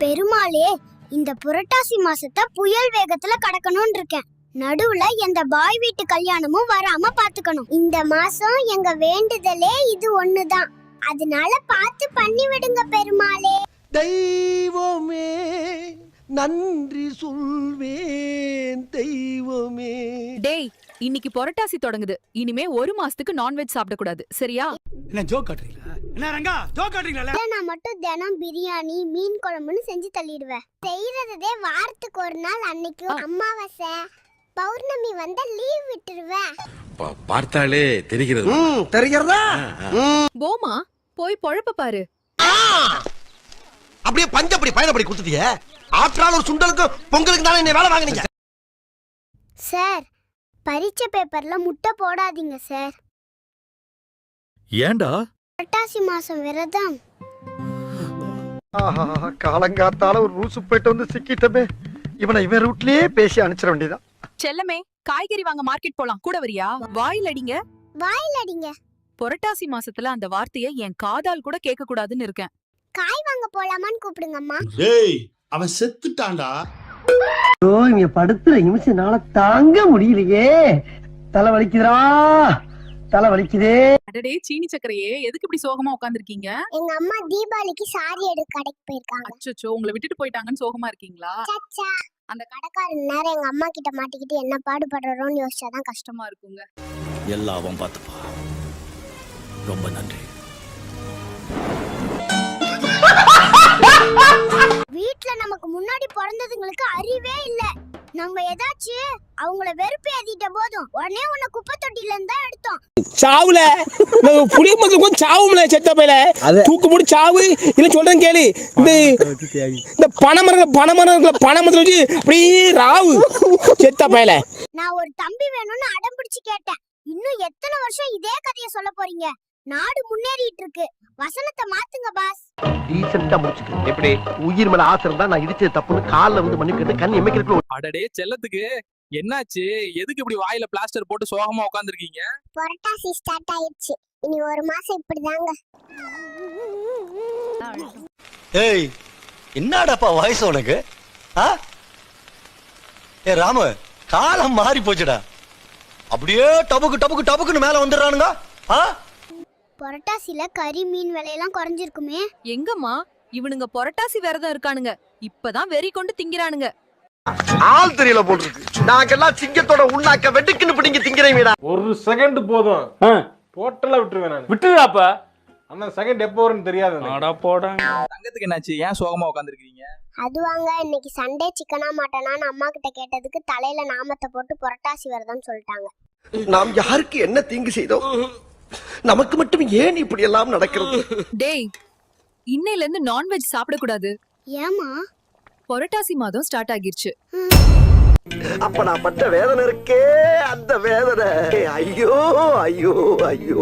பெருமாளே, இந்த புரட்டாசி மாசத்தை புயல் வேகத்துல கடக்கணும்னு இருக்கேன். நடுவுல எந்த பாய் வீட்டு கல்யாணமும் வராம பாத்துக்கணும். இந்த மாசம் எங்க வேண்டுதலே இது ஒண்ணுதான். அதனால பார்த்து பண்ணி விடுங்க பெருமாளே. தெய்வமே நன்றி சொல்வேன் தெய்வமே. டேய், இன்னைக்கு புரட்டாசி தொடங்குது. இனிமே ஒரு மாசத்துக்கு நான்வெஜ் சாப்பிட கூடாது, சரியா? என்ன ஜோக் காட்டுறீங்களா? என்ன ரங்கா ஜோக் காட்டுறீங்களா? நான் மட்டும் தினம் பிரியாணி மீன் குழம்புன்னு செஞ்சு தள்ளிடுவேன். செய்யறதே வாரத்துக்கு ஒரு நாள். அன்னைக்கு அமாவாசை பௌர்ணமி வந்தா லீவ் விட்டுருவேன். பார்த்தாலே தெரிகிறது. தெரிகிறதா? போமா, போய் பொழப்ப பாரு. அப்படியே பஞ்சப்படி பயணப்படி கொடுத்துட்டிய. ஆற்றால் ஒரு சுண்டலுக்கு பொங்கலுக்கு தானே என்ன வேலை வாங்குனீங்க? சார், பரீட்சை பேப்பர்ல முட்டை போடாதீங்க சார். ஏண்டா? புரட்டாசி மாசம் விரதம். காலங்காத்தால ஒரு ரூசு போயிட்டு வந்து சிக்கிட்டமே. இவனை இவன் ரூட்லயே பேசி அனுப்பிச்சிட வேண்டியதான். செல்லமே, காய்கறி வாங்க மார்க்கெட் போலாம், கூட வரியா? வாயில் அடிங்க. வாயில் அடிங்க. புரட்டாசி மாசத்துல அந்த வார்த்தையை என் காதால் கூட கேட்க கூடாதுன்னு இருக்கேன். காய் வாங்க போலாமான்னு கூப்பிடுங்கம்மா. டேய், அவன் செத்துட்டான்டா. ஓ, இங்க படுத்துற நிமிஷம்னால தாங்க முடியலையே. தலை வலிக்குதுடா, தலை வலிக்குதே. அடடே சீனி சக்கரையே, எதுக்கு இப்படி சோகமா உட்கார்ந்திருக்கீங்க? எங்க அம்மா தீபாவளிக்கு சாரி எடுக்க கடைக்கு போயிருக்காங்க. அச்சச்சோ, உங்களை விட்டுட்டு போயிட்டாங்கன்னு சோகமா இருக்கீங்களா? சச்சா, அந்த கடைக்காரன் நேரம் எங்க அம்மா கிட்ட மாட்டிக்கிட்டு என்ன பாடுபடுறோம்னு யோசிச்சாதான் கஷ்டமா இருக்குங்க. எல்லாம் அவன் பார்த்துப்பா. ரொம்ப நன்றி. வீட்ல நமக்கு முன்னாடி பிறந்ததுங்களுக்கு அறிவே இல்ல. நம்ம ஏதாச்சும் அவங்கள வெறுப்பு ஏத்திட்ட போதும் உடனே உன்னை குப்பை தொட்டில இருந்தா எடுத்தோம். சாவுல புளிய மக்களுக்கும் சாவும்ல செத்த பையில தூக்கு போட்டு சாவு இல்ல சொல்றேன் கேளு. இந்த பணமரத்துல வச்சு அப்படியே ராவு செத்த பையில. நான் ஒரு தம்பி வேணும்னு அடம் பிடிச்சு கேட்டேன். இன்னும் எத்தனை வருஷம் இதே கதையை சொல்ல போறீங்க? நாடு முன்னேறிட்டு இருக்கு. வசனத்தை மாத்துங்க பாஸ். டீசென்ட்டா முடிச்சுக்க. எப்படி உயிர் மேல ஆசை இருந்தா நான் இடிச்சது தப்புன்னு கால்ல வந்து மன்னிப்பு கேட்டு கண் எமைக்கிறதுக்குள்ள. அடடே செல்லத்துக்கு என்னாச்சு? எதுக்கு இப்படி வாயில பிளாஸ்டர் போட்டு சோகமா உட்கார்ந்திருக்கீங்க? புரட்டாசி ஸ்டார்ட் ஆயிடுச்சு. இனி ஒரு மாசம் இப்படிதாங்க. ஏய், என்னடாப்பா வாய்ஸ் உனக்கு? ஏ ராமு, காலம் மாறி போச்சுடா. அப்படியே டபுக்கு டபுக்கு டபுக்குன்னு மேல வந்துடுறானுங்க. புரட்டாசில கறி மீன் விலையெல்லாம் குறைஞ்சிருக்குமே. எங்கம்மா இவனுங்க புரட்டாசி விரதம் இருக்கானுங்க. இப்பதான் வெறி கொண்டு திங்கிறானுங்க. ஆள் தெரியல போட்டுருக்கு. நாங்கெல்லாம் சிங்கத்தோட உண்ணாக்க வெட்டுக்குன்னு பிடிங்க திங்கிறீங்கடா. ஒரு செகண்ட் போதும், டோட்டலா விட்டுருவேன் நான். விட்டுறாப்ப அந்த செகண்ட் எப்போ வரும்னு தெரியாது. தங்கத்துக்கு என்னாச்சு? ஏன் சோகமா உட்கார்ந்திருக்கீங்க? அதுவாங்க, இன்னைக்கு சண்டே சிக்கனா மாட்டேனான்னு அம்மா கிட்ட கேட்டதுக்கு தலையில நாமத்தை போட்டு புரட்டாசி விரதம் சொல்லிட்டாங்க. நாம் யாருக்கு என்ன தீங்கு செய்தோம்? நமக்கு மட்டும் ஏன் இப்படி எல்லாம் நடக்கிறது? டேய், இன்னையில இருந்து நான்வெஜ் சாப்பிட கூடாது. ஏமா? புரட்டாசி மாதம் ஸ்டார்ட் ஆகிருச்சு. அப்ப நான் பட்ட வேதனை இருக்கே, அந்த வேதனை. ஐயோ ஐயோ ஐயோ.